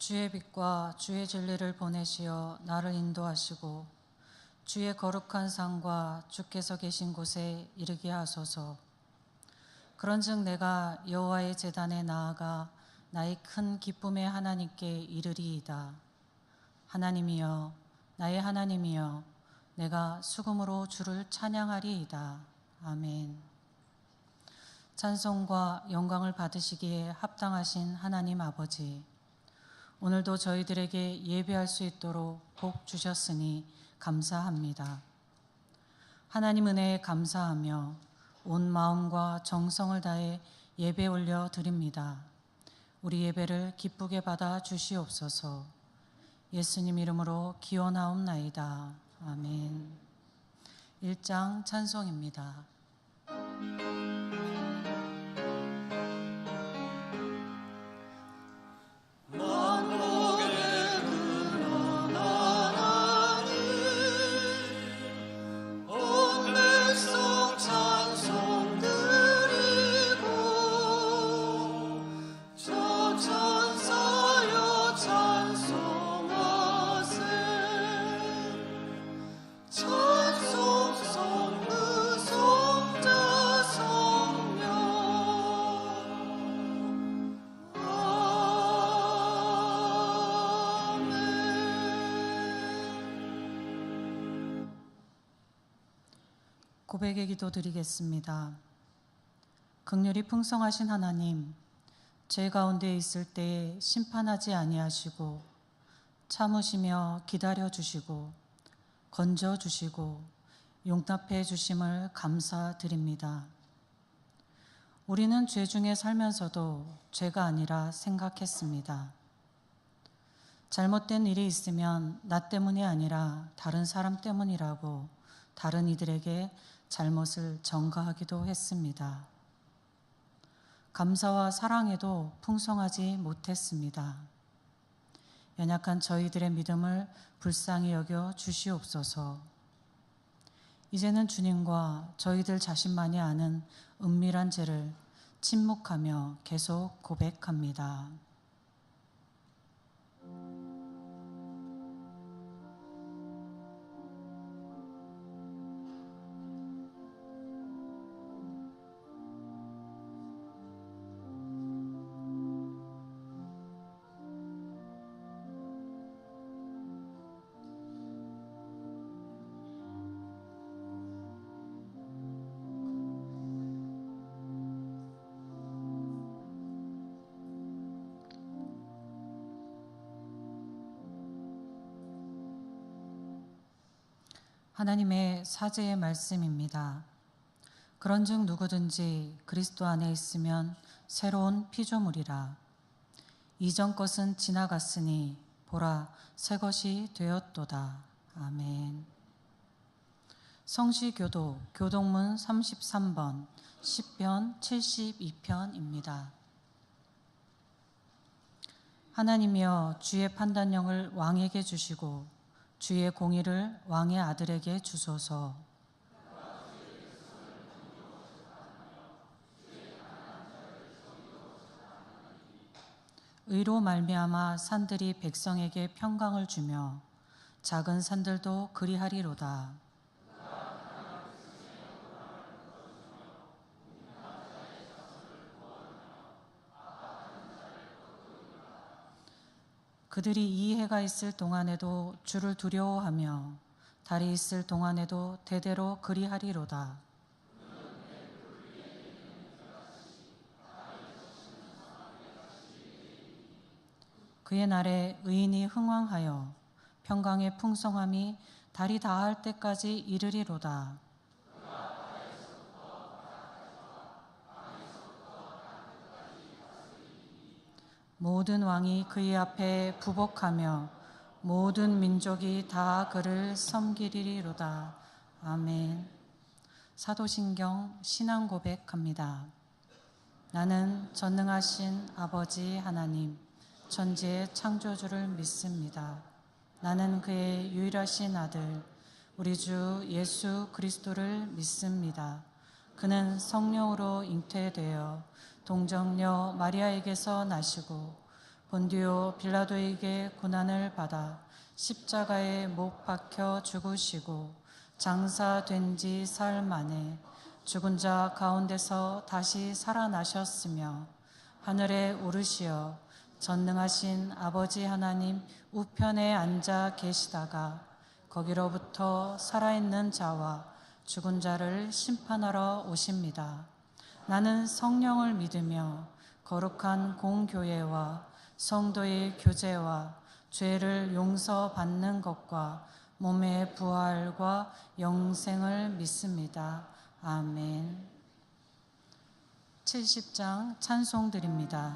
주의 빛과 주의 진리를 보내시어 나를 인도하시고 주의 거룩한 상과 주께서 계신 곳에 이르게 하소서. 그런즉 내가 여호와의 제단에 나아가 나의 큰 기쁨의 하나님께 이르리이다. 하나님이여, 나의 하나님이여, 내가 수금으로 주를 찬양하리이다. 아멘. 찬송과 영광을 받으시기에 합당하신 하나님 아버지, 오늘도 저희들에게 예배할 수 있도록 복 주셨으니 감사합니다. 하나님 은혜에 감사하며 온 마음과 정성을 다해 예배 올려 드립니다. 우리 예배를 기쁘게 받아 주시옵소서. 예수님 이름으로 기원하옵나이다. 아멘. 1장 찬송입니다. 고백의 기도 드리겠습니다. 긍휼이 풍성하신 하나님, 죄 가운데 있을 때에 심판하지 아니하시고 참으시며 기다려 주시고 건져 주시고 용납해 주심을 감사드립니다. 우리는 죄 중에 살면서도 죄가 아니라 생각했습니다. 잘못된 일이 있으면 나 때문이 아니라 다른 사람 때문이라고 다른 이들에게 잘못을 전가하기도 했습니다. 감사와 사랑에도 풍성하지 못했습니다. 연약한 저희들의 믿음을 불쌍히 여겨 주시옵소서. 이제는 주님과 저희들 자신만이 아는 은밀한 죄를 침묵하며 계속 고백합니다. 하나님의 사제의 말씀입니다. 그런즉 누구든지 그리스도 안에 있으면 새로운 피조물이라. 이전 것은 지나갔으니 보라 새 것이 되었도다. 아멘. 성시교도 교동문 33번 10편 72편입니다. 하나님이여, 주의 판단령을 왕에게 주시고 주의 공의를 왕의 아들에게 주소서. 의로 말미암아 산들이 백성에게 평강을 주며 작은 산들도 그리하리로다. 그들이 이 해가 있을 동안에도 주를 두려워하며 달이 있을 동안에도 대대로 그리하리로다. 그의 날에 의인이 흥왕하여 평강의 풍성함이 달이 다할 때까지 이르리로다. 모든 왕이 그의 앞에 부복하며 모든 민족이 다 그를 섬기리로다. 아멘. 사도신경 신앙 고백합니다. 나는 전능하신 아버지 하나님, 천지의 창조주를 믿습니다. 나는 그의 유일하신 아들, 우리 주 예수 그리스도를 믿습니다. 그는 성령으로 잉태되어 동정녀 마리아에게서 나시고 본디오 빌라도에게 고난을 받아 십자가에 못 박혀 죽으시고 장사된 지 사흘 만에 죽은 자 가운데서 다시 살아나셨으며 하늘에 오르시어 전능하신 아버지 하나님 우편에 앉아 계시다가 거기로부터 살아있는 자와 죽은 자를 심판하러 오십니다. 나는 성령을 믿으며 거룩한 공교회와 성도의 교제와 죄를 용서받는 것과 몸의 부활과 영생을 믿습니다. 아멘. 70장 찬송드립니다.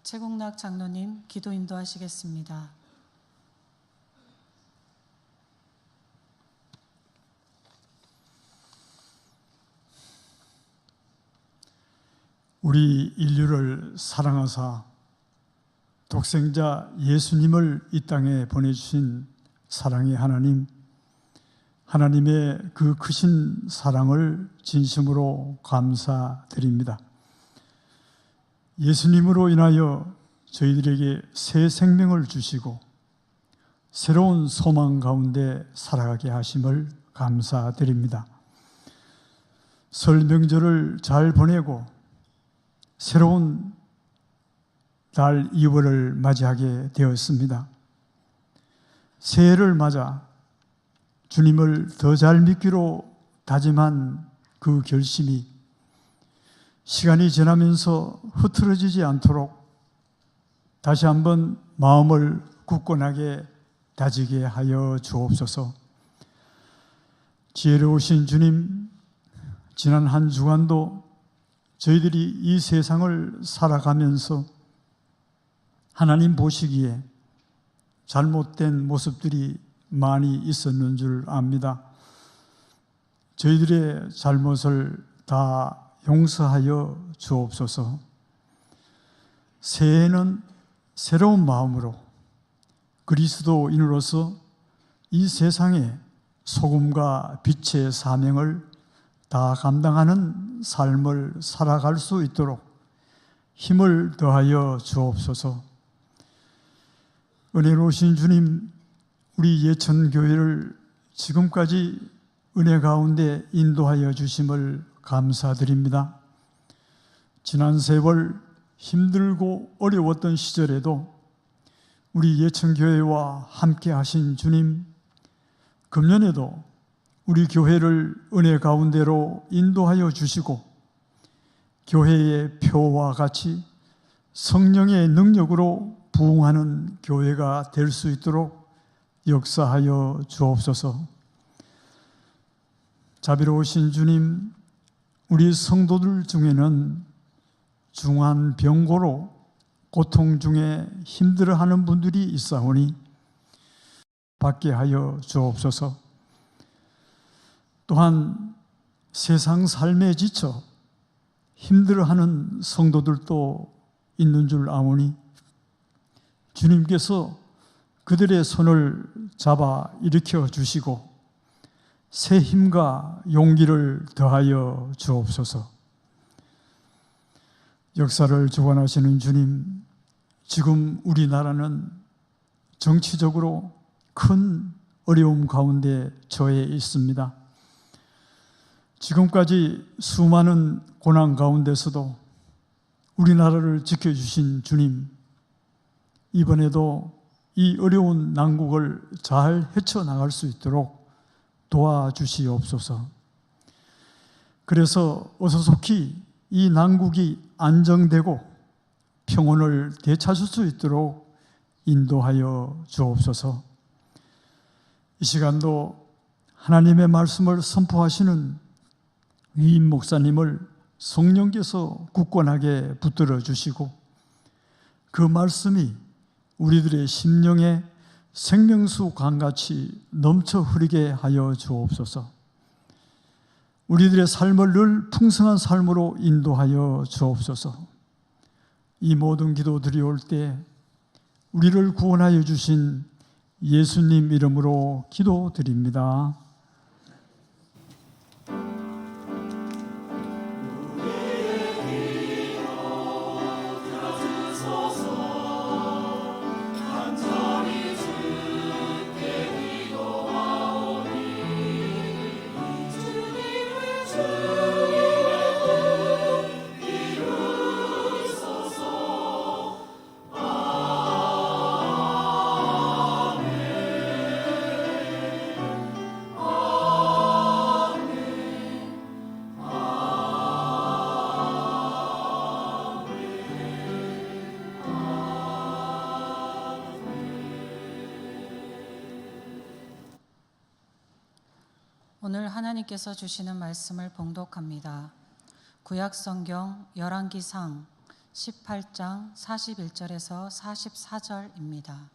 최국락 장로님 기도 인도하시겠습니다. 우리 인류를 사랑하사 독생자 예수님을 이 땅에 보내주신 사랑의 하나님, 하나님의 그 크신 사랑을 진심으로 감사드립니다. 예수님으로 인하여 저희들에게 새 생명을 주시고 새로운 소망 가운데 살아가게 하심을 감사드립니다. 설 명절을 잘 보내고 새로운 달 2월을 맞이하게 되었습니다. 새해를 맞아 주님을 더 잘 믿기로 다짐한 그 결심이 시간이 지나면서 흐트러지지 않도록 다시 한번 마음을 굳건하게 다지게 하여 주옵소서. 지혜로우신 주님, 지난 한 주간도 저희들이 이 세상을 살아가면서 하나님 보시기에 잘못된 모습들이 많이 있었는 줄 압니다. 저희들의 잘못을 다 용서하여 주옵소서. 새해에는 새로운 마음으로 그리스도인으로서 이 세상에 소금과 빛의 사명을 다 감당하는 삶을 살아갈 수 있도록 힘을 더하여 주옵소서. 은혜로우신 주님, 우리 예천교회를 지금까지 은혜 가운데 인도하여 주심을 감사드립니다. 지난 세월 힘들고 어려웠던 시절에도 우리 예천교회와 함께 하신 주님, 금년에도 우리 교회를 은혜 가운데로 인도하여 주시고 교회의 표와 같이 성령의 능력으로 부흥하는 교회가 될 수 있도록 역사하여 주옵소서. 자비로우신 주님, 우리 성도들 중에는 중한 병고로 고통 중에 힘들어하는 분들이 있사오니 받게 하여 주옵소서. 또한 세상 삶에 지쳐 힘들어하는 성도들도 있는 줄 아오니 주님께서 그들의 손을 잡아 일으켜 주시고 새 힘과 용기를 더하여 주옵소서. 역사를 주관하시는 주님, 지금 우리나라는 정치적으로 큰 어려움 가운데 처해 있습니다. 지금까지 수많은 고난 가운데서도 우리나라를 지켜주신 주님, 이번에도 이 어려운 난국을 잘 헤쳐나갈 수 있도록 도와주시옵소서. 그래서 어서 속히 이 난국이 안정되고 평온을 되찾을 수 있도록 인도하여 주옵소서. 이 시간도 하나님의 말씀을 선포하시는 위임 목사님을 성령께서 굳건하게 붙들어 주시고 그 말씀이 우리들의 심령에 생명수 강같이 넘쳐 흐르게 하여 주옵소서. 우리들의 삶을 늘 풍성한 삶으로 인도하여 주옵소서. 이 모든 기도 드리올 때 우리를 구원하여 주신 예수님 이름으로 기도드립니다. 오늘 하나님께서 주시는 말씀을 봉독합니다. 구약성경 열왕기상 18장 41절에서 44절입니다.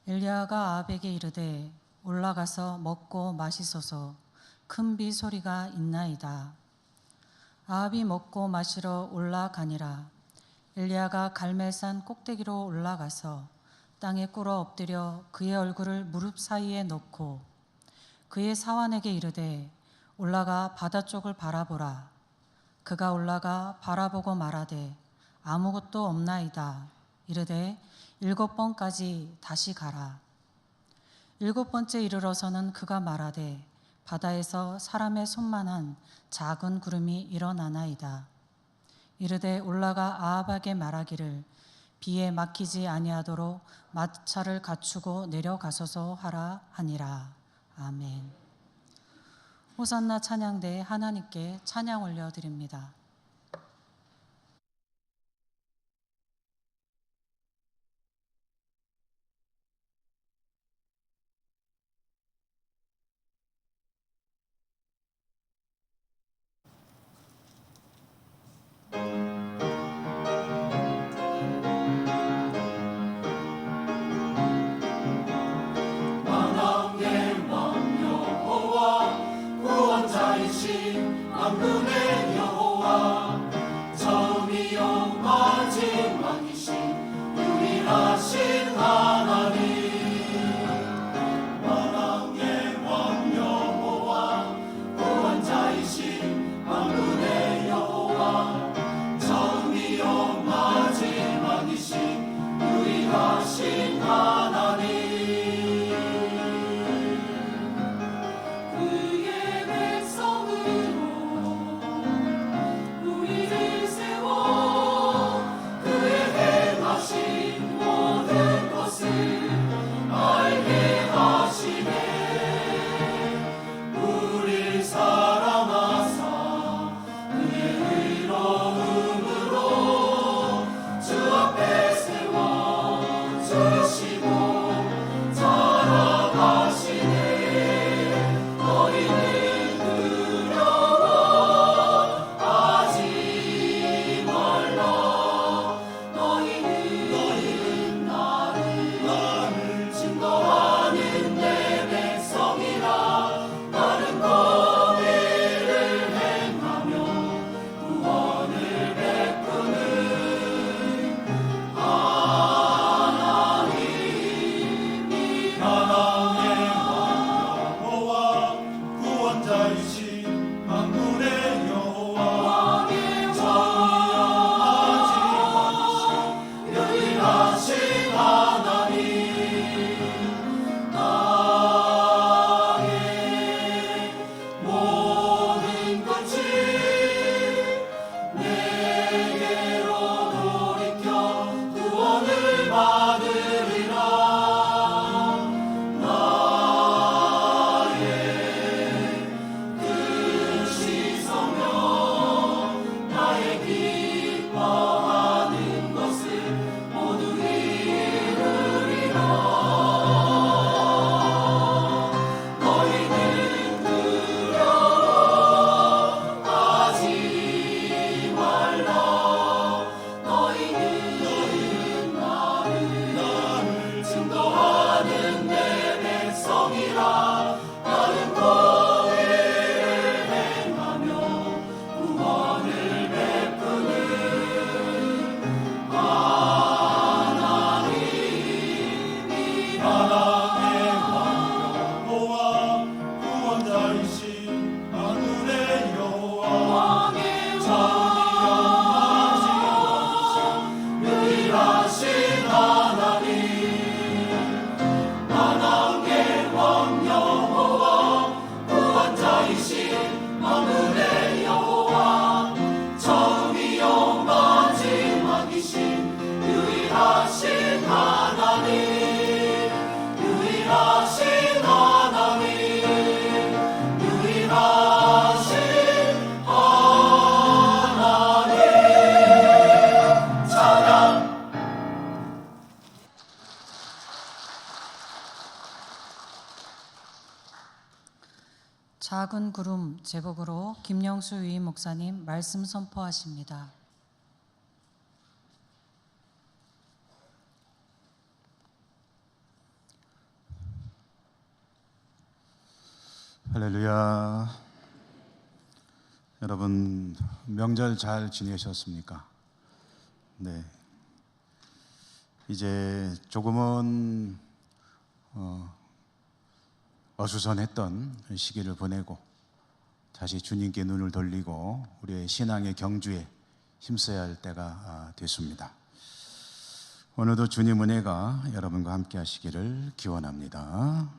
엘리야가 아합에게 이르되 올라가서 먹고 마시소서. 큰 비 소리가 있나이다. 아합이 먹고 마시러 올라가니라. 엘리야가 갈멜산 꼭대기로 올라가서 땅에 꿇어 엎드려 그의 얼굴을 무릎 사이에 놓고 그의 사환에게 이르되 올라가 바다 쪽을 바라보라. 그가 올라가 바라보고 말하되 아무것도 없나이다. 이르되 7번까지 다시 가라. 7번째 이르러서는 그가 말하되 바다에서 사람의 손만한 작은 구름이 일어나나이다. 이르되 올라가 아합에게 말하기를 비에 막히지 아니하도록 마차를 갖추고 내려가소서 하라 하니라. 아멘. 호산나 찬양대에 하나님께 찬양 올려드립니다. 만군의 여호와 처음이요 마지막이신 유일하신 하나님 만왕의 왕 여호와 구원자이신 만군의 여호와 처음이요 마지막이신 유일하신 하나님 그의 백성으로 우리를 세워 작은 구름 제목으로 김영수 위임 목사님 말씀 선포하십니다. 할렐루야. 여러분 명절 잘 지내셨습니까? 네. 이제 조금은 어수선했던 시기를 보내고 다시 주님께 눈을 돌리고 우리의 신앙의 경주에 힘써야 할 때가 됐습니다. 오늘도 주님 은혜가 여러분과 함께 하시기를 기원합니다.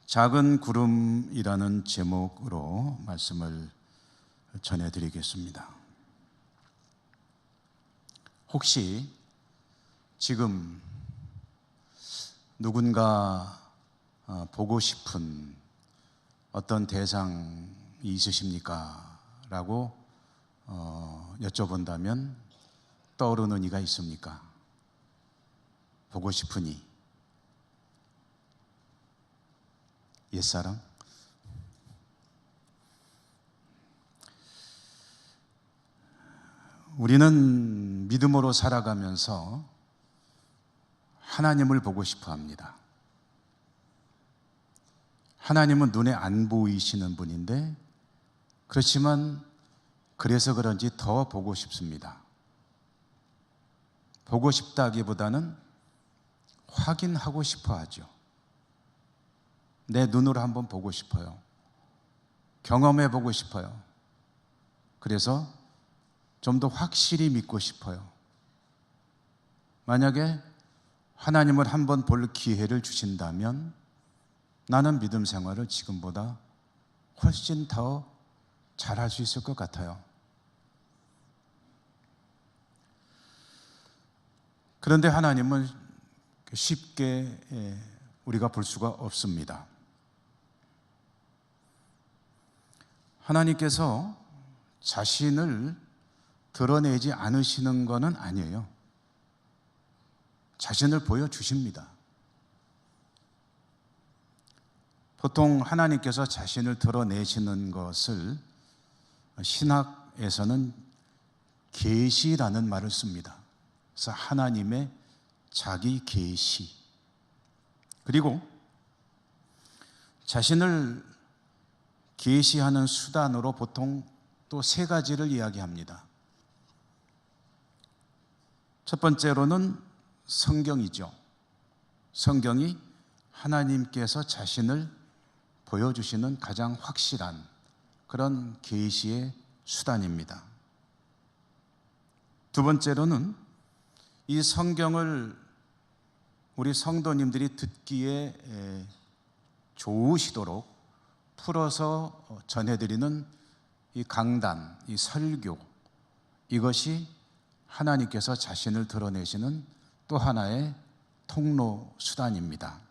작은 구름이라는 제목으로 말씀을 전해드리겠습니다. 혹시 지금 누군가 보고 싶은 어떤 대상이 있으십니까? 라고 여쭤본다면 떠오르는 이가 있습니까? 보고 싶은 이. 옛사람? 우리는 믿음으로 살아가면서 하나님을 보고 싶어 합니다. 하나님은 눈에 안 보이시는 분인데 그렇지만 그래서 그런지 더 보고 싶습니다. 보고 싶다기보다는 확인하고 싶어 하죠. 내 눈으로 한번 보고 싶어요. 경험해 보고 싶어요. 그래서 좀 더 확실히 믿고 싶어요. 만약에 하나님을 한번 볼 기회를 주신다면 나는 믿음 생활을 지금보다 훨씬 더 잘할 수 있을 것 같아요. 그런데 하나님은 쉽게 우리가 볼 수가 없습니다. 하나님께서 자신을 드러내지 않으시는 것은 아니에요. 자신을 보여주십니다. 보통 하나님께서 자신을 드러내시는 것을 신학에서는 계시라는 말을 씁니다. 그래서 하나님의 자기 계시. 그리고 자신을 계시하는 수단으로 보통 또 세 가지를 이야기합니다. 첫 번째로는 성경이죠. 성경이 하나님께서 자신을 보여주시는 가장 확실한 그런 계시의 수단입니다. 두 번째로는 이 성경을 우리 성도님들이 듣기에 좋으시도록 풀어서 전해드리는 이 강단, 이 설교, 이것이 하나님께서 자신을 드러내시는 또 하나의 통로 수단입니다.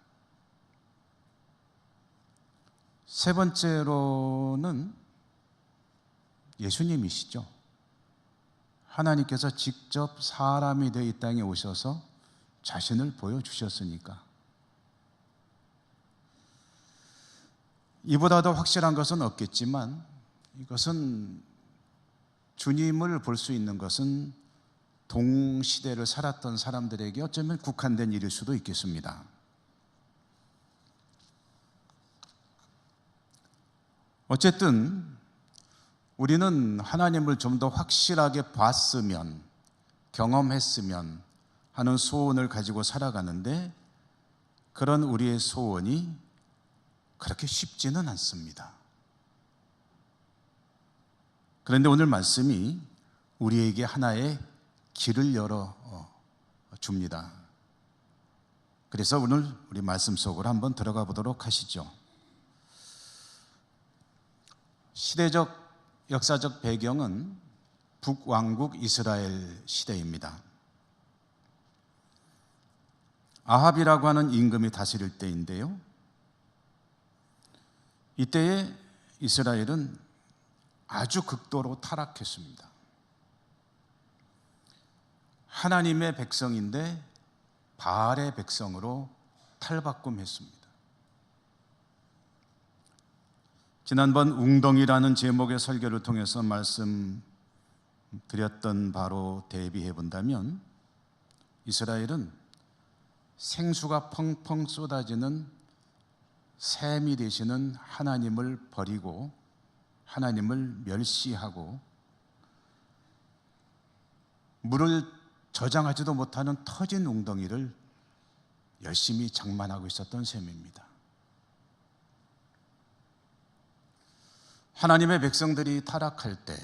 세 번째로는 예수님이시죠. 하나님께서 직접 사람이 되어 이 땅에 오셔서 자신을 보여주셨으니까. 이보다 더 확실한 것은 없겠지만 이것은 주님을 볼 수 있는 것은 동시대를 살았던 사람들에게 어쩌면 국한된 일일 수도 있겠습니다. 어쨌든 우리는 하나님을 좀 더 확실하게 봤으면, 경험했으면 하는 소원을 가지고 살아가는데 그런 우리의 소원이 그렇게 쉽지는 않습니다. 그런데 오늘 말씀이 우리에게 하나의 길을 열어 줍니다. 그래서 오늘 우리 말씀 속으로 한번 들어가 보도록 하시죠. 시대적 역사적 배경은 북왕국 이스라엘 시대입니다. 아합이라고 하는 임금이 다스릴 때인데요. 이때에 이스라엘은 아주 극도로 타락했습니다. 하나님의 백성인데 바알의 백성으로 탈바꿈했습니다. 지난번 웅덩이라는 제목의 설교를 통해서 말씀드렸던 바로 대비해 본다면 이스라엘은 생수가 펑펑 쏟아지는 샘이 되시는 하나님을 버리고 하나님을 멸시하고 물을 저장하지도 못하는 터진 웅덩이를 열심히 장만하고 있었던 셈입니다. 하나님의 백성들이 타락할 때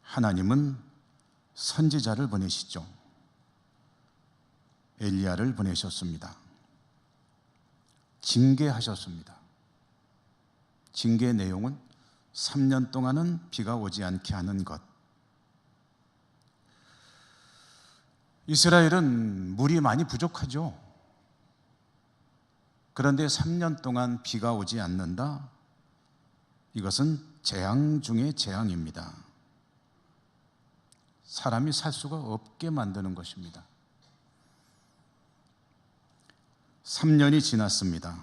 하나님은 선지자를 보내시죠. 엘리야를 보내셨습니다. 징계하셨습니다. 징계의 내용은 3년 동안은 비가 오지 않게 하는 것. 이스라엘은 물이 많이 부족하죠. 그런데 3년 동안 비가 오지 않는다? 이것은 재앙 중의 재앙입니다. 사람이 살 수가 없게 만드는 것입니다. 3년이 지났습니다.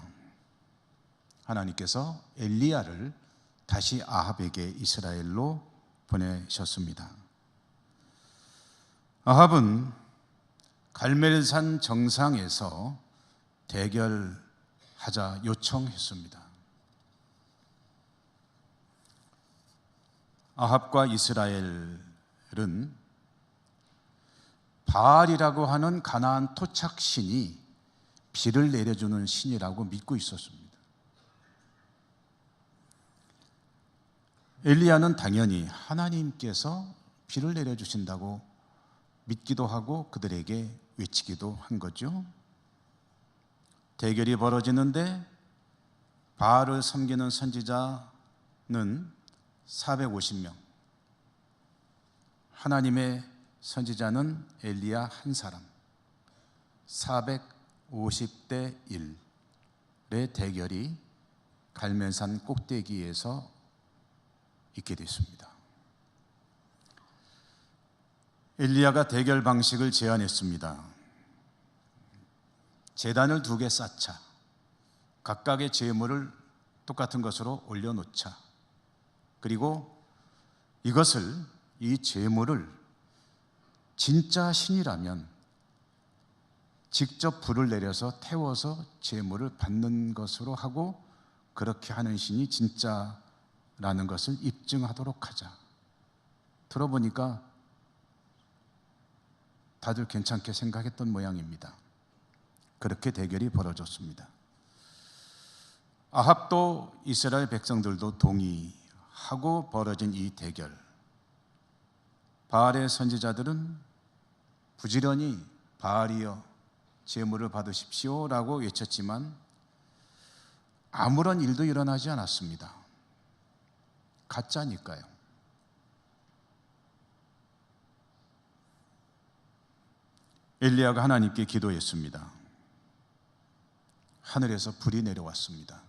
하나님께서 엘리야를 다시 아합에게 이스라엘로 보내셨습니다. 아합은 갈멜산 정상에서 대결하자 요청했습니다. 아합과 이스라엘은 바알이라고 하는 가나안 토착신이 비를 내려주는 신이라고 믿고 있었습니다. 엘리야는 당연히 하나님께서 비를 내려주신다고 믿기도 하고 그들에게 외치기도 한 거죠. 대결이 벌어지는데 바알을 섬기는 선지자는 450명, 하나님의 선지자는 엘리야 한 사람, 450대 1의 대결이 갈멜산 꼭대기에서 있게 됐습니다. 엘리야가 대결 방식을 제안했습니다. 제단을 2개 쌓자. 각각의 제물을 똑같은 것으로 올려놓자. 그리고 이 제물을 진짜 신이라면 직접 불을 내려서 태워서 제물을 받는 것으로 하고 그렇게 하는 신이 진짜라는 것을 입증하도록 하자. 들어보니까 다들 괜찮게 생각했던 모양입니다. 그렇게 대결이 벌어졌습니다. 아합도 이스라엘 백성들도 동의하고 벌어진 이 대결. 바알의 선지자들은 부지런히 바알이여 제물을 받으십시오 라고 외쳤지만 아무런 일도 일어나지 않았습니다. 가짜니까요. 엘리야가 하나님께 기도했습니다. 하늘에서 불이 내려왔습니다.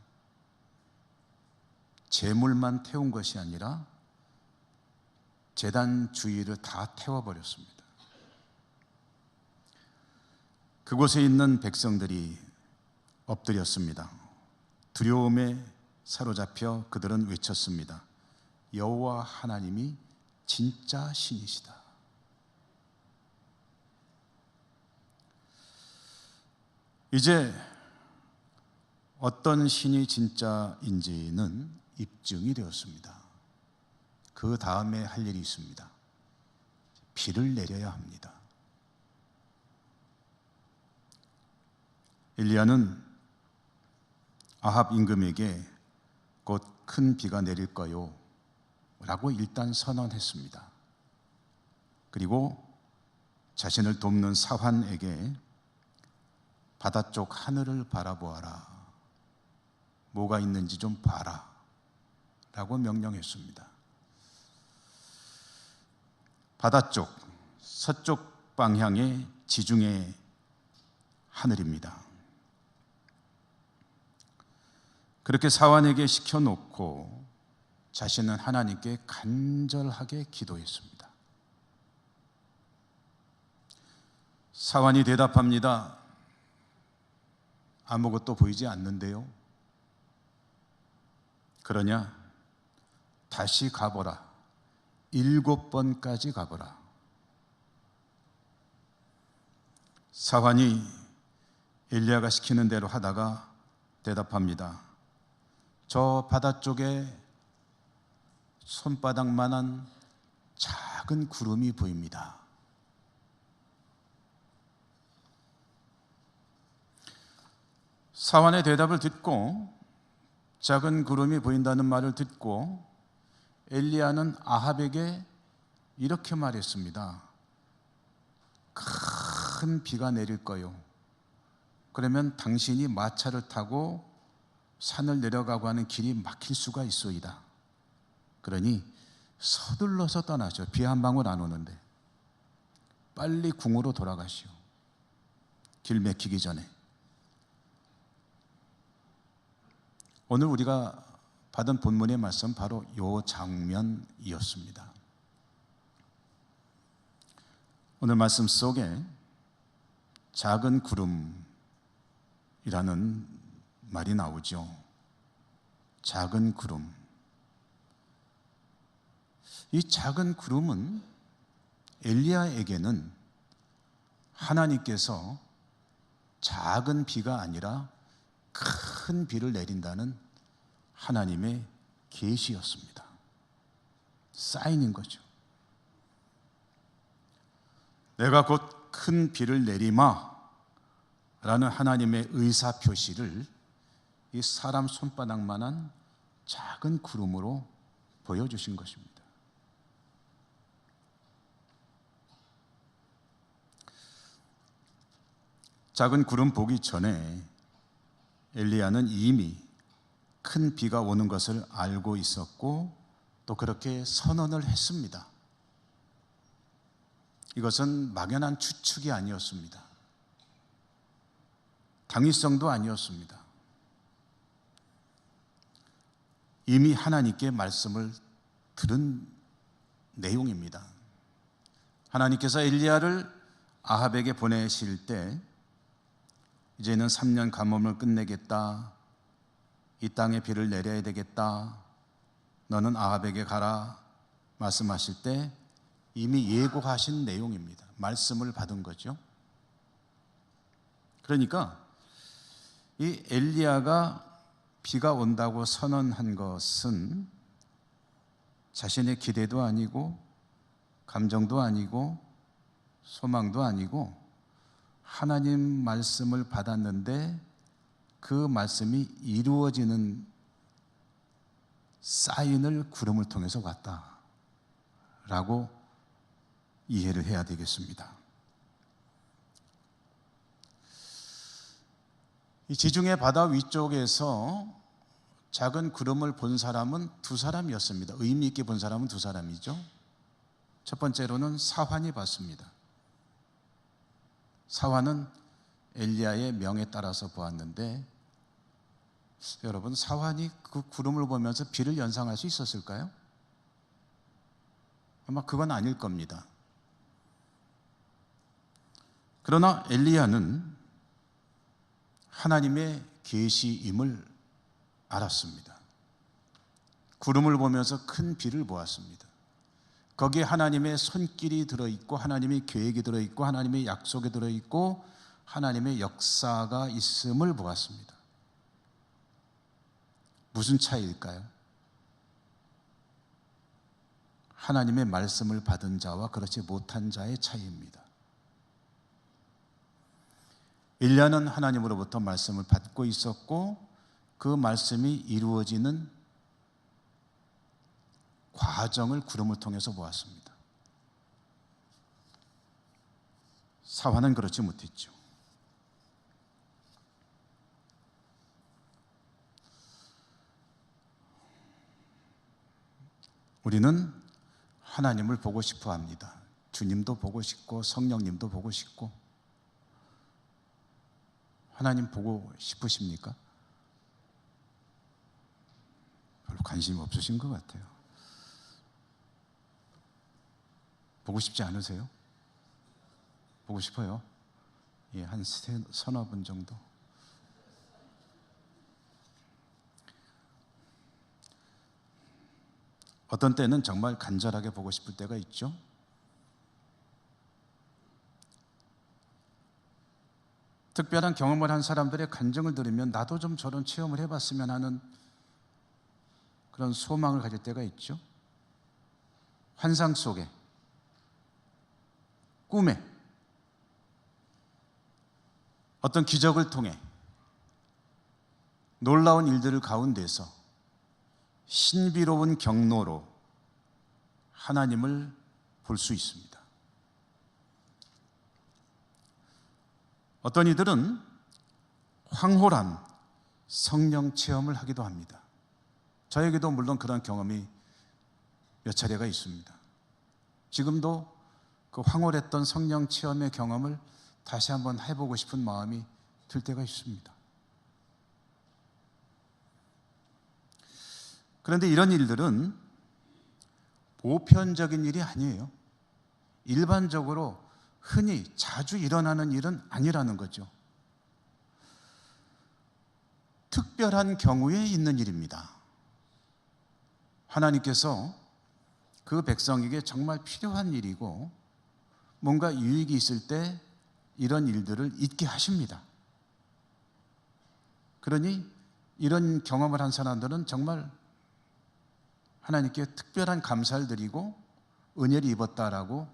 제물만 태운 것이 아니라 제단 주위를 다 태워버렸습니다. 그곳에 있는 백성들이 엎드렸습니다. 두려움에 사로잡혀 그들은 외쳤습니다. 여호와 하나님이 진짜 신이시다. 이제 어떤 신이 진짜인지는 입증이 되었습니다. 그 다음에 할 일이 있습니다. 비를 내려야 합니다. 엘리야는 아합 임금에게 곧 큰 비가 내릴 거요 라고 일단 선언했습니다. 그리고 자신을 돕는 사환에게 바다 쪽 하늘을 바라보아라. 뭐가 있는지 좀 봐라. 라고 명령했습니다. 바다 쪽, 서쪽 방향의 지중해 하늘입니다. 그렇게 사환에게 시켜놓고 자신은 하나님께 간절하게 기도했습니다. 사환이 대답합니다. 아무것도 보이지 않는데요. 그러냐? 다시 가보라. 7번까지 가보라. 사환이 엘리야가 시키는 대로 하다가 대답합니다. 저 바다 쪽에 손바닥만한 작은 구름이 보입니다. 사환의 대답을 듣고, 작은 구름이 보인다는 말을 듣고 엘리야는 아합에게 이렇게 말했습니다. 큰 비가 내릴 거요. 그러면 당신이 마차를 타고 산을 내려가고 하는 길이 막힐 수가 있소이다. 그러니 서둘러서 떠나죠. 비 한 방울 안 오는데 빨리 궁으로 돌아가시오. 길 막히기 전에. 오늘 우리가 받은 본문의 말씀 바로 이 장면이었습니다. 오늘 말씀 속에 작은 구름이라는 말이 나오죠. 작은 구름. 이 작은 구름은 엘리야에게는 하나님께서 작은 비가 아니라 큰 비를 내린다는 하나님의 계시였습니다. 사인인 거죠. 내가 곧 큰 비를 내리마 라는 하나님의 의사 표시를 이 사람 손바닥만한 작은 구름으로 보여주신 것입니다. 작은 구름 보기 전에 엘리야는 이미 큰 비가 오는 것을 알고 있었고 또 그렇게 선언을 했습니다. 이것은 막연한 추측이 아니었습니다. 당위성도 아니었습니다. 이미 하나님께 말씀을 들은 내용입니다. 하나님께서 엘리야를 아합에게 보내실 때 이제는 3년 가뭄을 끝내겠다. 이 땅에 비를 내려야 되겠다. 너는 아합에게 가라. 말씀하실 때 이미 예고하신 내용입니다. 말씀을 받은 거죠. 그러니까 이 엘리야가 비가 온다고 선언한 것은 자신의 기대도 아니고 감정도 아니고 소망도 아니고 하나님 말씀을 받았는데 그 말씀이 이루어지는 사인을 구름을 통해서 왔다라고 이해를 해야 되겠습니다. 이 지중해 바다 위쪽에서 작은 구름을 본 사람은 두 사람이었습니다. 의미 있게 본 사람은 두 사람이죠. 첫 번째로는 사환이 봤습니다. 사환은 엘리야의 명에 따라서 보았는데 여러분, 사환이 그 구름을 보면서 비를 연상할 수 있었을까요? 아마 그건 아닐 겁니다. 그러나 엘리야는 하나님의 계시임을 알았습니다. 구름을 보면서 큰 비를 보았습니다. 거기에 하나님의 손길이 들어있고 하나님의 계획이 들어있고 하나님의 약속이 들어있고 하나님의 역사가 있음을 보았습니다. 무슨 차이일까요? 하나님의 말씀을 받은 자와 그렇지 못한 자의 차이입니다. 엘리야는 하나님으로부터 말씀을 받고 있었고 그 말씀이 이루어지는 과정을 구름을 통해서 보았습니다. 사환은 그렇지 못했죠. 우리는 하나님을 보고 싶어 합니다. 주님도 보고 싶고 성령님도 보고 싶고. 하나님 보고 싶으십니까? 별로 관심이 없으신 것 같아요. 보고 싶지 않으세요? 보고 싶어요? 예, 한 서너 분 정도. 어떤 때는 정말 간절하게 보고 싶을 때가 있죠. 특별한 경험을 한 사람들의 간증을 들으면 나도 좀 저런 체험을 해봤으면 하는 그런 소망을 가질 때가 있죠. 환상 속에, 꿈에, 어떤 기적을 통해 놀라운 일들을 가운데서 신비로운 경로로 하나님을 볼 수 있습니다. 어떤 이들은 황홀한 성령 체험을 하기도 합니다. 저에게도 물론 그런 경험이 몇 차례가 있습니다. 지금도 그 황홀했던 성령 체험의 경험을 다시 한번 해보고 싶은 마음이 들 때가 있습니다. 그런데 이런 일들은 보편적인 일이 아니에요. 일반적으로 흔히 자주 일어나는 일은 아니라는 거죠. 특별한 경우에 있는 일입니다. 하나님께서 그 백성에게 정말 필요한 일이고 뭔가 유익이 있을 때 이런 일들을 있게 하십니다. 그러니 이런 경험을 한 사람들은 정말 하나님께 특별한 감사를 드리고 은혜를 입었다라고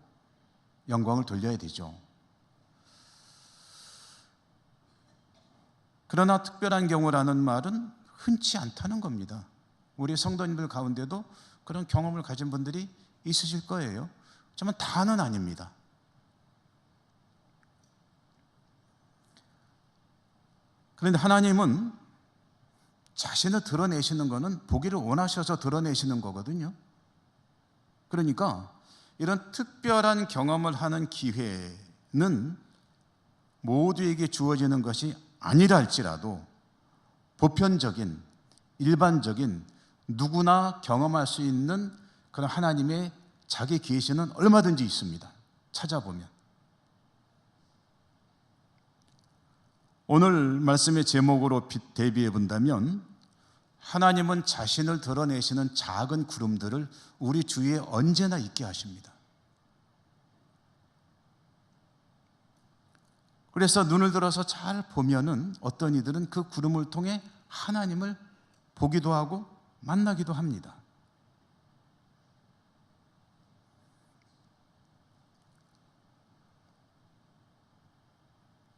영광을 돌려야 되죠. 그러나 특별한 경우라는 말은 흔치 않다는 겁니다. 우리 성도님들 가운데도 그런 경험을 가진 분들이 있으실 거예요. 하지만 다는 아닙니다. 그런데 하나님은 자신을 드러내시는 것은 보기를 원하셔서 드러내시는 거거든요. 그러니까 이런 특별한 경험을 하는 기회는 모두에게 주어지는 것이 아니라 할지라도 보편적인, 일반적인 누구나 경험할 수 있는 그런 하나님의 자기 계시는 얼마든지 있습니다. 찾아보면. 오늘 말씀의 제목으로 대비해 본다면 하나님은 자신을 드러내시는 작은 구름들을 우리 주위에 언제나 있게 하십니다. 그래서 눈을 들어서 잘 보면은 어떤 이들은 그 구름을 통해 하나님을 보기도 하고 만나기도 합니다.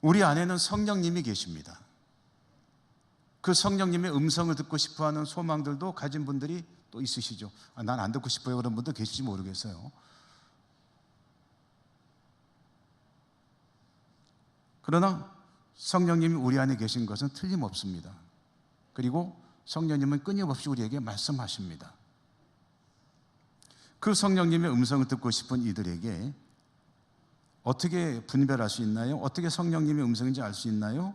우리 안에는 성령님이 계십니다. 그 성령님의 음성을 듣고 싶어하는 소망들도 가진 분들이 또 있으시죠. 난 안 듣고 싶어요 그런 분도 계실지 모르겠어요. 그러나 성령님이 우리 안에 계신 것은 틀림없습니다. 그리고 성령님은 끊임없이 우리에게 말씀하십니다. 그 성령님의 음성을 듣고 싶은 이들에게 어떻게 분별할 수 있나요? 어떻게 성령님의 음성인지 알 수 있나요?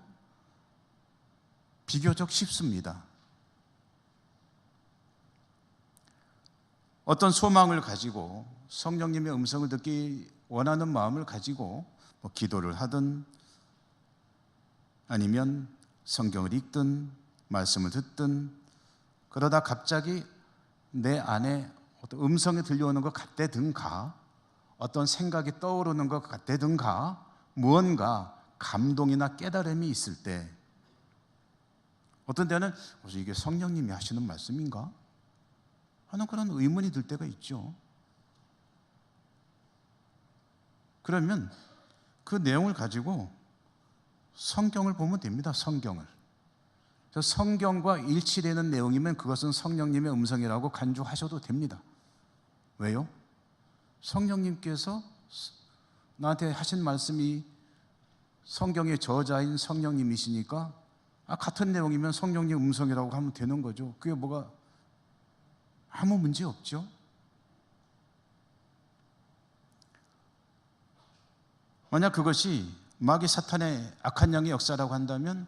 비교적 쉽습니다. 어떤 소망을 가지고 성령님의 음성을 듣기 원하는 마음을 가지고 기도를 하든 아니면 성경을 읽든 말씀을 듣든 그러다 갑자기 내 안에 어떤 음성이 들려오는 것 같다든가 어떤 생각이 떠오르는 것 같다든가 무언가 감동이나 깨달음이 있을 때 어떤 때는 이게 성령님이 하시는 말씀인가? 하는 그런 의문이 들 때가 있죠. 그러면 그 내용을 가지고 성경을 보면 됩니다. 성경을. 성경과 일치되는 내용이면 그것은 성령님의 음성이라고 간주하셔도 됩니다. 왜요? 성령님께서 나한테 하신 말씀이 성경의 저자인 성령님이시니까 같은 내용이면 성령님 음성이라고 하면 되는 거죠. 그게 뭐가 아무 문제 없죠. 만약 그것이 마귀 사탄의 악한 영의 역사라고 한다면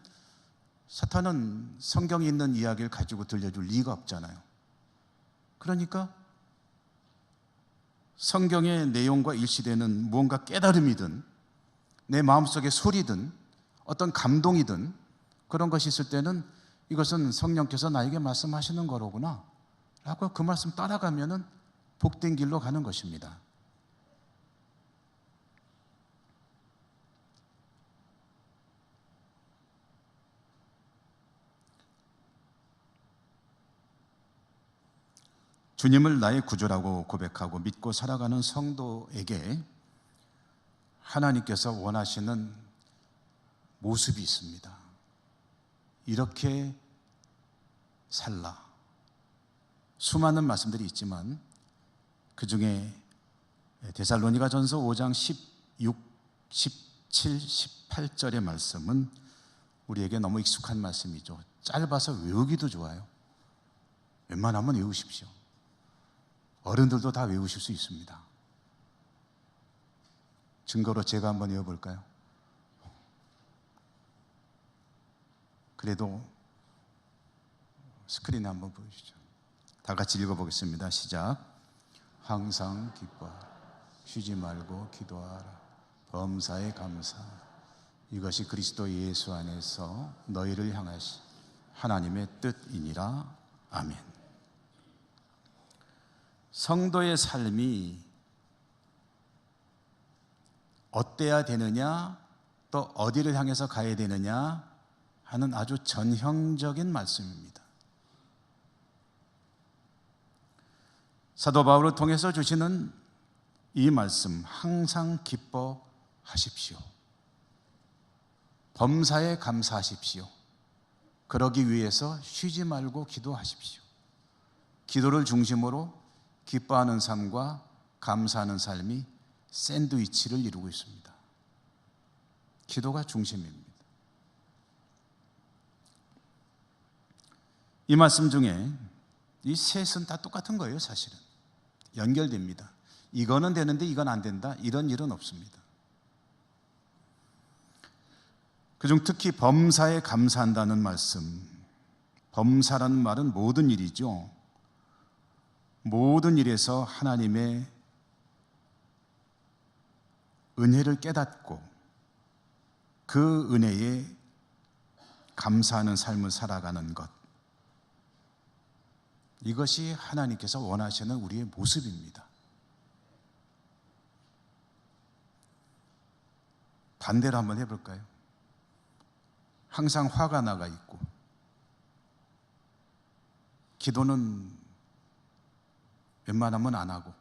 사탄은 성경에 있는 이야기를 가지고 들려줄 리가 없잖아요. 그러니까 성경의 내용과 일치되는 무언가 깨달음이든 내 마음속의 소리든 어떤 감동이든 그런 것이 있을 때는 이것은 성령께서 나에게 말씀하시는 거로구나 라고 그 말씀 따라가면은 복된 길로 가는 것입니다. 주님을 나의 구주라고 고백하고 믿고 살아가는 성도에게 하나님께서 원하시는 모습이 있습니다. 이렇게 살라. 수많은 말씀들이 있지만 그 중에 데살로니가전서 5장 16, 17, 18절의 말씀은 우리에게 너무 익숙한 말씀이죠. 짧아서 외우기도 좋아요. 웬만하면 외우십시오. 어른들도 다 외우실 수 있습니다. 증거로 제가 한번 외워볼까요? 그래도 스크린에 한번 보여주시죠. 다 같이 읽어보겠습니다. 시작. 항상 기뻐하라. 쉬지 말고 기도하라. 범사에 감사하라. 이것이 그리스도 예수 안에서 너희를 향하신 하나님의 뜻이니라. 아멘. 성도의 삶이 어때야 되느냐, 또 어디를 향해서 가야 되느냐 하는 아주 전형적인 말씀입니다. 사도 바울을 통해서 주시는 이 말씀, 항상 기뻐하십시오. 범사에 감사하십시오. 그러기 위해서 쉬지 말고 기도하십시오. 기도를 중심으로 기뻐하는 삶과 감사하는 삶이 샌드위치를 이루고 있습니다. 기도가 중심입니다. 이 말씀 중에 이 셋은 다 똑같은 거예요. 사실은 연결됩니다. 이거는 되는데 이건 안 된다, 이런 일은 없습니다. 그중 특히 범사에 감사한다는 말씀, 범사라는 말은 모든 일이죠. 모든 일에서 하나님의 은혜를 깨닫고 그 은혜에 감사하는 삶을 살아가는 것, 이것이 하나님께서 원하시는 우리의 모습입니다. 반대로 한번 해볼까요? 항상 화가 나가 있고 기도는 웬만하면 안 하고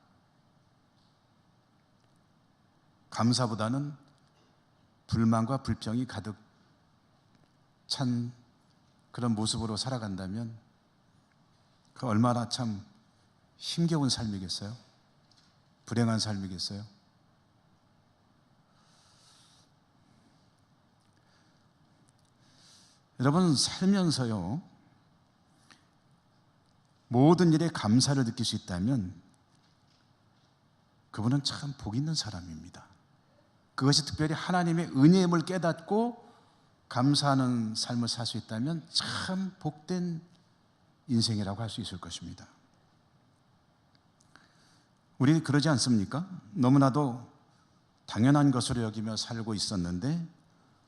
감사보다는 불만과 불평이 가득 찬 그런 모습으로 살아간다면 그 얼마나 참 힘겨운 삶이겠어요? 불행한 삶이겠어요? 여러분, 살면서요, 모든 일에 감사를 느낄 수 있다면 그분은 참 복 있는 사람입니다. 그것이 특별히 하나님의 은혜임을 깨닫고 감사하는 삶을 살 수 있다면 참 복된 인생이라고 할 수 있을 것입니다. 우리 그러지 않습니까? 너무나도 당연한 것으로 여기며 살고 있었는데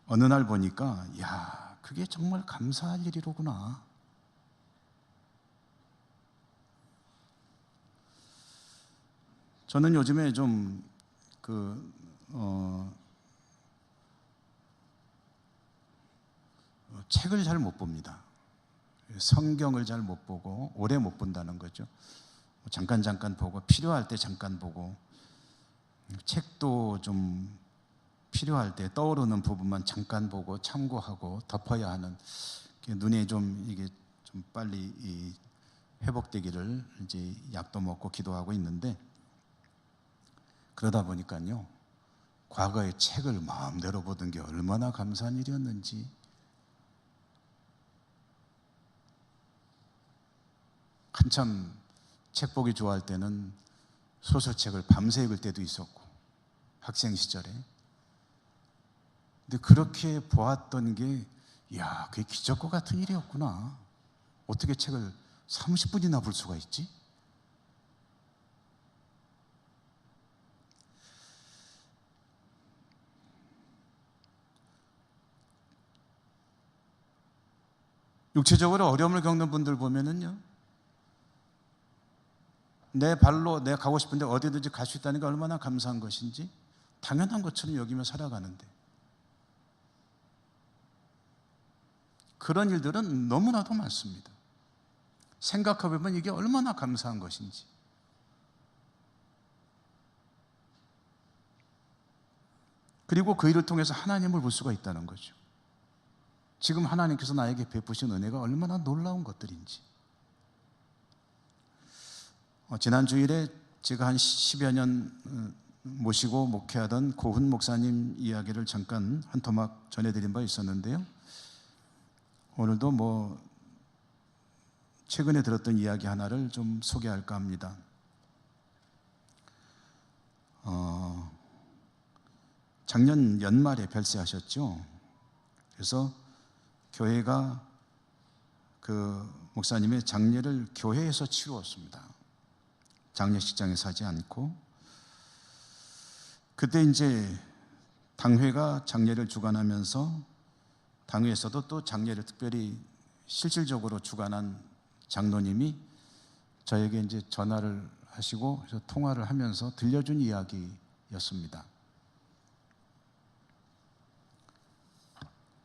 어느 날 보니까 야, 그게 정말 감사할 일이로구나. 저는 요즘에 좀 책을 잘 못 봅니다. 성경을 잘 못 보고 오래 못 본다는 거죠. 잠깐 보고 필요할 때 잠깐 보고, 책도 좀 필요할 때 떠오르는 부분만 잠깐 보고 참고하고 덮어야 하는, 눈에 좀 이게 좀 빨리 회복되기를 이제 약도 먹고 기도하고 있는데, 그러다 보니까요, 과거의 책을 마음대로 보던 게 얼마나 감사한 일이었는지, 한참 책 보기 좋아할 때는 소설책을 밤새 읽을 때도 있었고, 학생 시절에. 근데 그렇게 보았던 게, 이야, 그게 기적과 같은 일이었구나. 어떻게 책을 30분이나 볼 수가 있지? 육체적으로 어려움을 겪는 분들 보면은요, 내 발로 내가 가고 싶은데 어디든지 갈 수 있다는 게 얼마나 감사한 것인지 당연한 것처럼 여기며 살아가는데 그런 일들은 너무나도 많습니다. 생각해보면 이게 얼마나 감사한 것인지. 그리고 그 일을 통해서 하나님을 볼 수가 있다는 거죠. 지금 하나님께서 나에게 베푸신 은혜가 얼마나 놀라운 것들인지. 지난 주일에 제가 한 10여 년 모시고 목회하던 고훈 목사님 이야기를 잠깐 한 토막 전해드린 바 있었는데요. 오늘도 최근에 들었던 이야기 하나를 좀 소개할까 합니다. 작년 연말에 별세하셨죠. 그래서 교회가 그 목사님의 장례를 교회에서 치루었습니다. 장례식장에서 하지 않고. 그때 이제 당회가 장례를 주관하면서 당회에서도 또 장례를 특별히 실질적으로 주관한 장로님이 저에게 이제 전화를 하시고 그래서 통화를 하면서 들려준 이야기였습니다.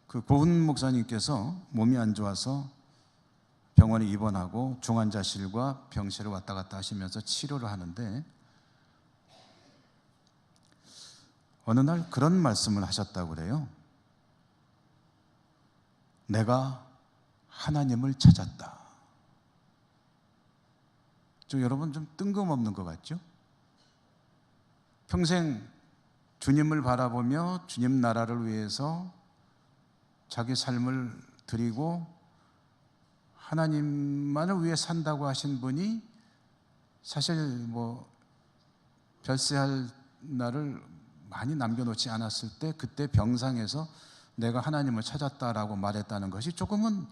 그 고훈 목사님께서 몸이 안 좋아서 병원에 입원하고 중환자실과 병실을 왔다 갔다 하시면서 치료를 하는데 어느 날 그런 말씀을 하셨다고 그래요. 내가 하나님을 찾았다. 여러분 좀 뜬금없는 것 같죠? 평생 주님을 바라보며 주님 나라를 위해서 자기 삶을 드리고 하나님만을 위해 산다고 하신 분이 사실 별세할 날을 많이 남겨놓지 않았을 때 그때 병상에서 내가 하나님을 찾았다라고 말했다는 것이 조금은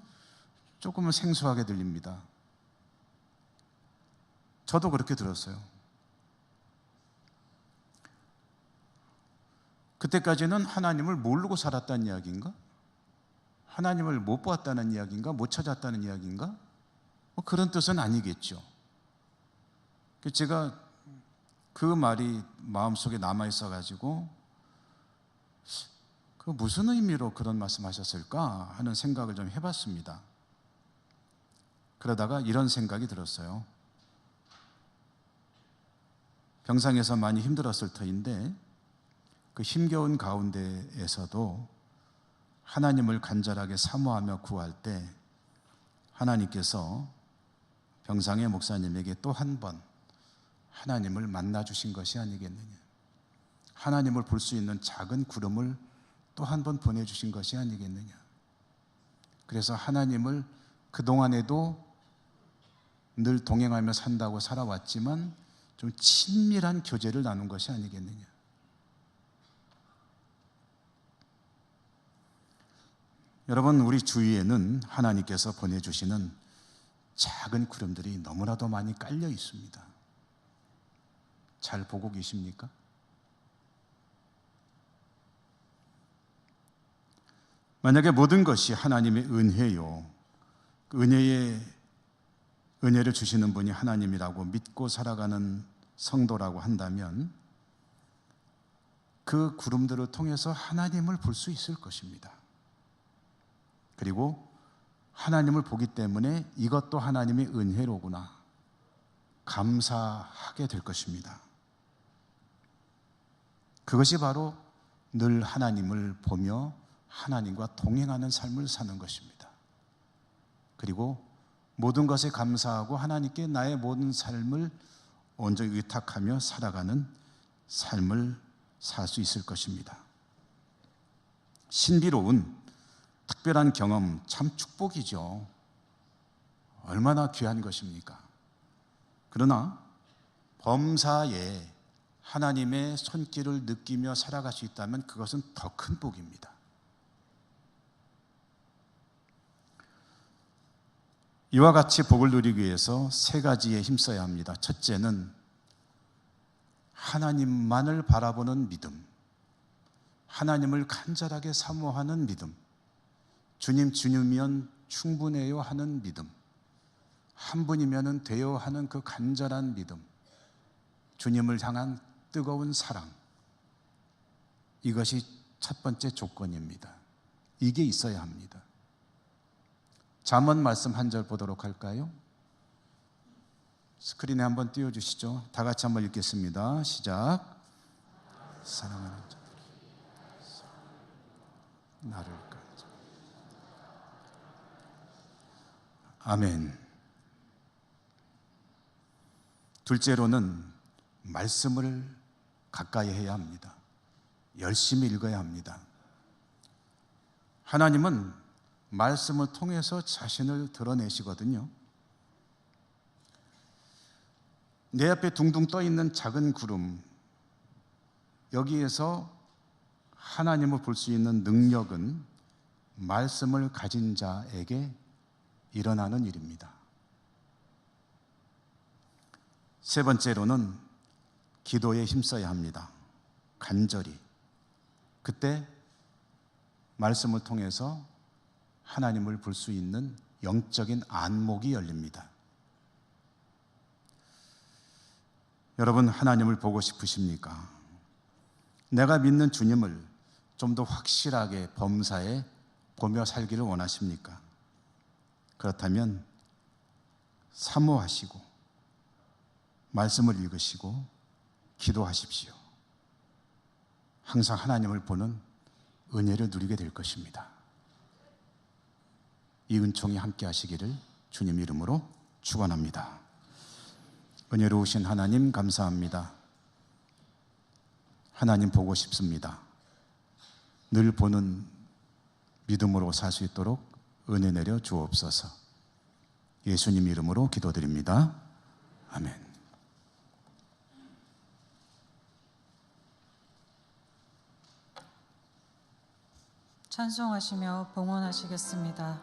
생소하게 들립니다. 저도 그렇게 들었어요. 그때까지는 하나님을 모르고 살았다는 이야기인가? 하나님을 못 보았다는 이야기인가? 못 찾았다는 이야기인가? 그런 뜻은 아니겠죠. 제가 그 말이 마음속에 남아있어가지고 그 무슨 의미로 그런 말씀하셨을까 하는 생각을 좀 해봤습니다. 그러다가 이런 생각이 들었어요. 병상에서 많이 힘들었을 터인데 그 힘겨운 가운데에서도 하나님을 간절하게 사모하며 구할 때 하나님께서 병상의 목사님에게 또 한 번 하나님을 만나 주신 것이 아니겠느냐. 하나님을 볼 수 있는 작은 구름을 또 한 번 보내주신 것이 아니겠느냐. 그래서 하나님을 그동안에도 늘 동행하며 산다고 살아왔지만 좀 친밀한 교제를 나눈 것이 아니겠느냐. 여러분, 우리 주위에는 하나님께서 보내주시는 작은 구름들이 너무나도 많이 깔려 있습니다. 잘 보고 계십니까? 만약에 모든 것이 하나님의 은혜요, 그 은혜를 주시는 분이 하나님이라고 믿고 살아가는 성도라고 한다면 그 구름들을 통해서 하나님을 볼 수 있을 것입니다. 그리고 하나님을 보기 때문에 이것도 하나님의 은혜로구나 감사하게 될 것입니다. 그것이 바로 늘 하나님을 보며 하나님과 동행하는 삶을 사는 것입니다. 그리고 모든 것에 감사하고 하나님께 나의 모든 삶을 온전히 의탁하며 살아가는 삶을 살 수 있을 것입니다. 신비로운 특별한 경험, 참 축복이죠. 얼마나 귀한 것입니까? 그러나 범사에 하나님의 손길을 느끼며 살아갈 수 있다면 그것은 더 큰 복입니다. 이와 같이 복을 누리기 위해서 세 가지에 힘써야 합니다. 첫째는 하나님만을 바라보는 믿음, 하나님을 간절하게 사모하는 믿음, 주님이면 충분해요 하는 믿음, 한 분이면 돼요 하는 그 간절한 믿음, 주님을 향한 뜨거운 사랑, 이것이 첫 번째 조건입니다. 이게 있어야 합니다. 잠언 말씀 한 절 보도록 할까요? 스크린에 한번 띄워주시죠. 다 같이 한번 읽겠습니다. 시작. 사랑하는 자들이 나를 가져. 아멘. 둘째로는 말씀을 가까이 해야 합니다. 열심히 읽어야 합니다. 하나님은 말씀을 통해서 자신을 드러내시거든요. 내 앞에 둥둥 떠 있는 작은 구름, 여기에서 하나님을 볼 수 있는 능력은 말씀을 가진 자에게 일어나는 일입니다. 세 번째로는 기도에 힘써야 합니다. 간절히. 그때 말씀을 통해서 하나님을 볼 수 있는 영적인 안목이 열립니다. 여러분, 하나님을 보고 싶으십니까? 내가 믿는 주님을 좀 더 확실하게 범사에 보며 살기를 원하십니까? 그렇다면 사모하시고 말씀을 읽으시고 기도하십시오. 항상 하나님을 보는 은혜를 누리게 될 것입니다. 이 은총이 함께 하시기를 주님 이름으로 축원합니다. 은혜로우신 하나님 감사합니다. 하나님 보고 싶습니다. 늘 보는 믿음으로 살 수 있도록 은혜 내려 주옵소서. 예수님 이름으로 기도드립니다. 아멘. 찬송하시며 봉헌하시겠습니다.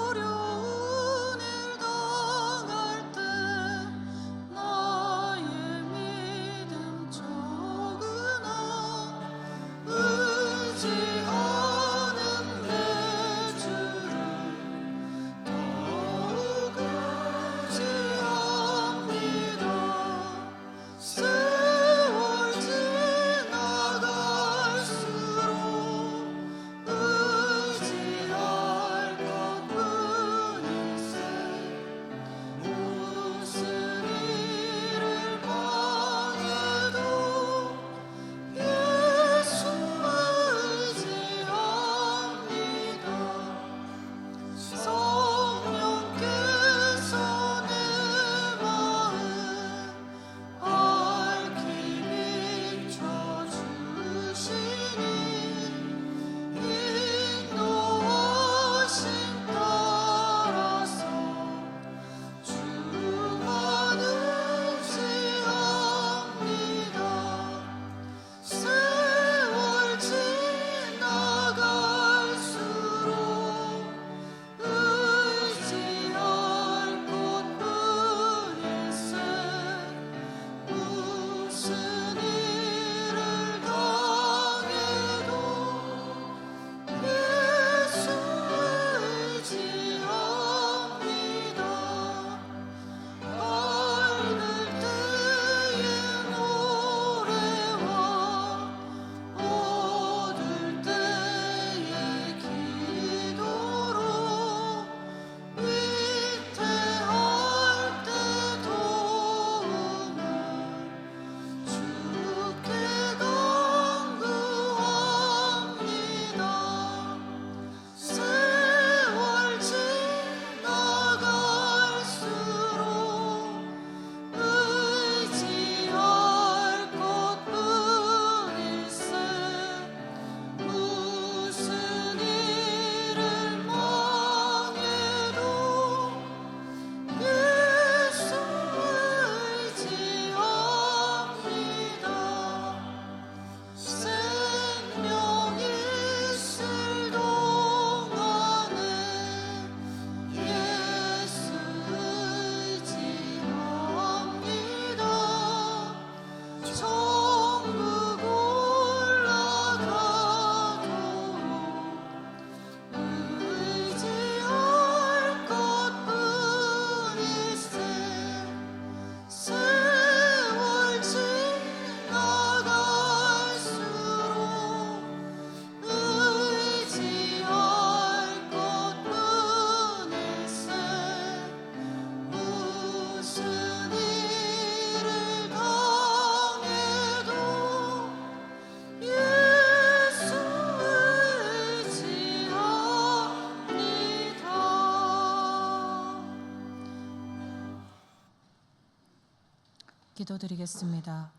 어려운 일 당할 때 나의 믿음 적으나 의지하는 내 주를 더욱 의지합니다. 기도드리겠습니다.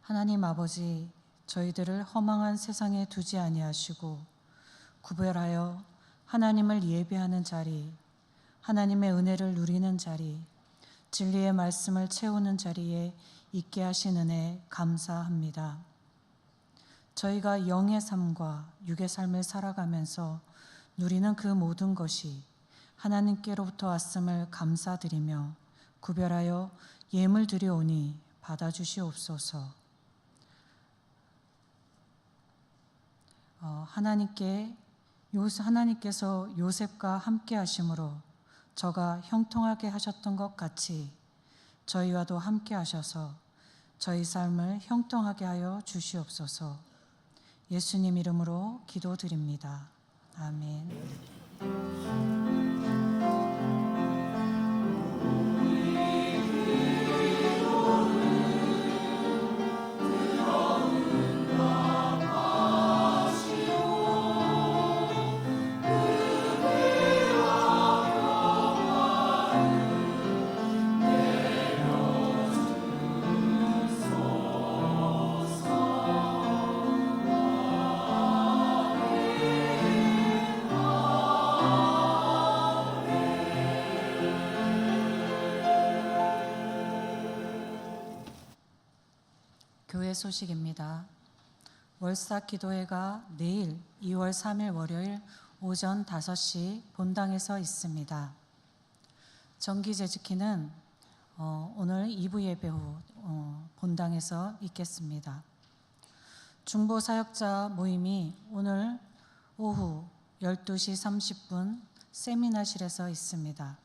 하나님 아버지, 저희들을 허망한 세상에 두지 아니하시고 구별하여 하나님을 예배하는 자리, 하나님의 은혜를 누리는 자리, 진리의 말씀을 채우는 자리에 있게 하신 은혜 감사합니다. 저희가 영의 삶과 육의 삶을 살아가면서 누리는 그 모든 것이 하나님께로부터 왔음을 감사드리며 구별하여 예물 드려오니 받아주시옵소서. 하나님께서 요셉과 함께 하심으로 저가 형통하게 하셨던 것 같이 저희와도 함께 하셔서 저희 삶을 형통하게 하여 주시옵소서. 예수님 이름으로 기도드립니다. 아멘. 교회 소식입니다. 월삭 기도회가 내일 2월 3일 월요일 오전 5시 본당에서 있습니다. 정기재직회는 오늘 2부 예배 후 본당에서 있겠습니다. 중보사역자 모임이 오늘 오후 12시 30분 세미나실에서 있습니다.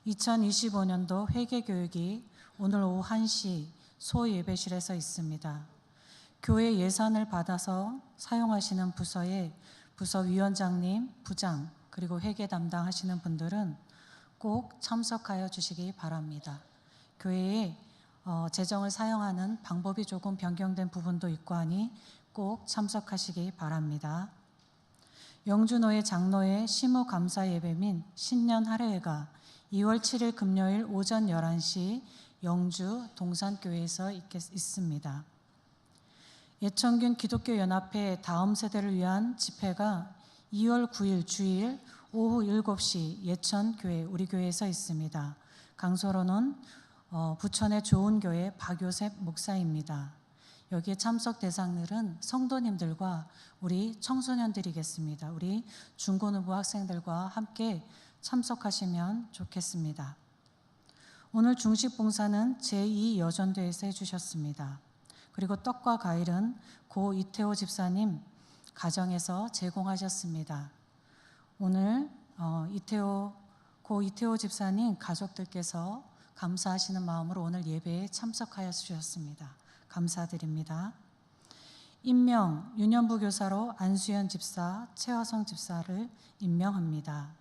2025년도 회개교육이 오늘 오후 1시 소예배실에서 있습니다. 교회 예산을 받아서 사용하시는 부서의 부서위원장님, 부장, 그리고 회계 담당하시는 분들은 꼭 참석하여 주시기 바랍니다. 교회에 재정을 사용하는 방법이 조금 변경된 부분도 있고 하니 꼭 참석하시기 바랍니다. 영주노회 장로회 시무감사 예배 및 신년 할애회가 2월 7일 금요일 오전 11시 영주 동산교회에서 있습니다. 예천균 기독교연합회 다음 세대를 위한 집회가 2월 9일 주일 오후 7시 예천교회 우리 교회에서 있습니다. 강소로는 부천의 좋은교회 박요셉 목사입니다. 여기에 참석 대상들은 성도님들과 우리 청소년들이겠습니다. 우리 중고등부 학생들과 함께 참석하시면 좋겠습니다. 오늘 중식 봉사는 제2여전도에서 해주셨습니다. 그리고 떡과 과일은 고 이태호 집사님 가정에서 제공하셨습니다. 오늘 고 이태호 집사님 가족들께서 감사하시는 마음으로 오늘 예배에 참석하여 주셨습니다. 감사드립니다. 임명 유년부 교사로 안수연 집사, 최화성 집사를 임명합니다.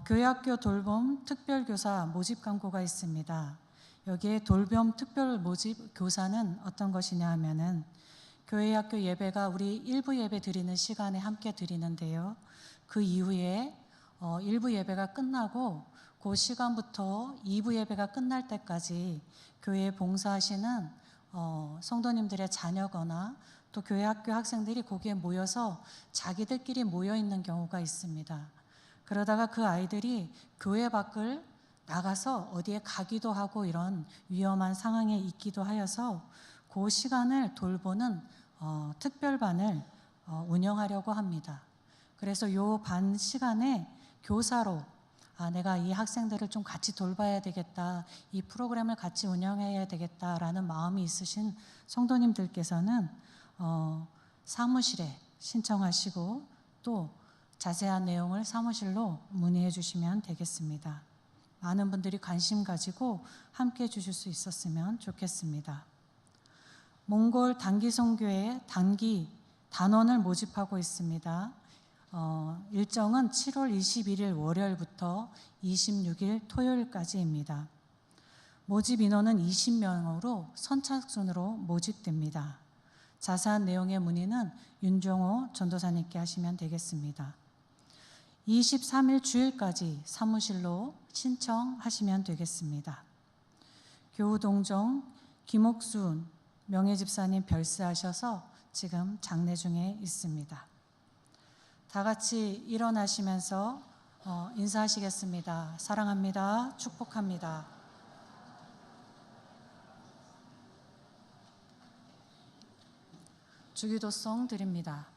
교회학교 돌봄 특별교사 모집 광고가 있습니다. 여기에 돌봄 특별 모집 교사는 어떤 것이냐 하면은 교회학교 예배가 우리 1부 예배 드리는 시간에 함께 드리는데요. 그 이후에 1부 예배가 끝나고 그 시간부터 2부 예배가 끝날 때까지 교회에 봉사하시는 성도님들의 자녀거나 또 교회학교 학생들이 거기에 모여서 자기들끼리 모여 있는 경우가 있습니다. 그러다가 그 아이들이 교회 밖을 나가서 어디에 가기도 하고 이런 위험한 상황에 있기도 하여서 그 시간을 돌보는 특별반을 운영하려고 합니다. 그래서 요 반 시간에 교사로 내가 이 학생들을 좀 같이 돌봐야 되겠다, 이 프로그램을 같이 운영해야 되겠다라는 마음이 있으신 성도님들께서는 사무실에 신청하시고 또 자세한 내용을 사무실로 문의해 주시면 되겠습니다. 많은 분들이 관심 가지고 함께 해 주실 수 있었으면 좋겠습니다. 몽골 단기선교회 단원을 모집하고 있습니다. 일정은 7월 21일 월요일부터 26일 토요일까지입니다. 모집 인원은 20명으로 선착순으로 모집됩니다. 자세한 내용의 문의는 윤종호 전도사님께 하시면 되겠습니다. 23일 주일까지 사무실로 신청하시면 되겠습니다. 교우동정 김옥순 명예집사님 별세하셔서 지금 장례 중에 있습니다. 다 같이 일어나시면서 인사하시겠습니다. 사랑합니다. 축복합니다. 주기도송 드립니다.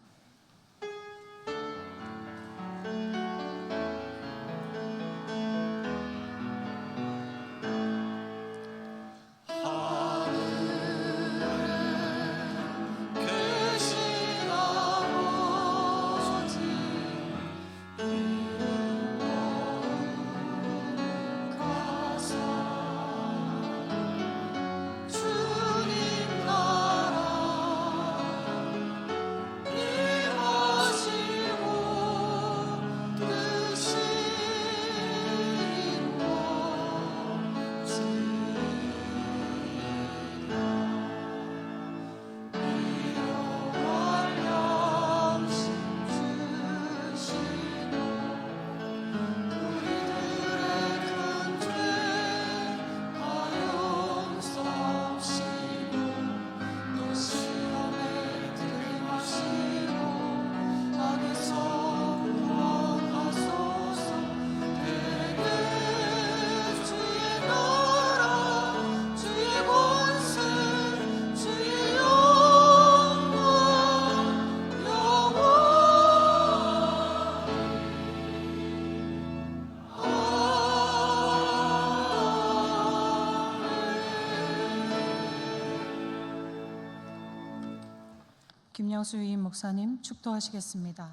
김영수 유임 목사님 축도하시겠습니다.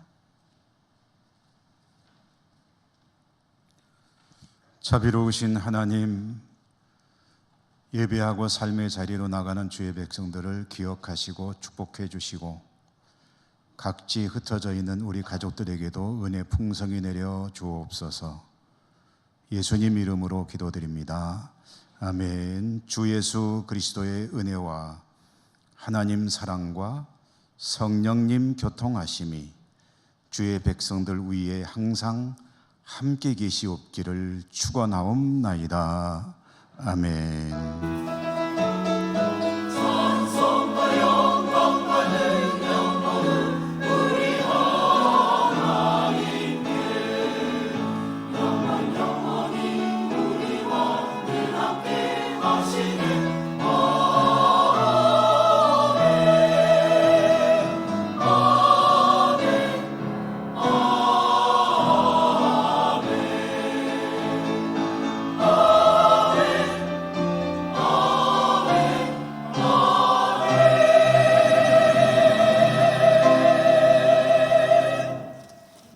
자비로우신 하나님, 예배하고 삶의 자리로 나가는 주의 백성들을 기억하시고 축복해 주시고 각지 흩어져 있는 우리 가족들에게도 은혜 풍성히 내려 주옵소서. 예수님 이름으로 기도드립니다. 아멘. 주 예수 그리스도의 은혜와 하나님 사랑과 성령님 교통하심이 주의 백성들 위에 항상 함께 계시옵기를 축원하옵나이다. 아멘.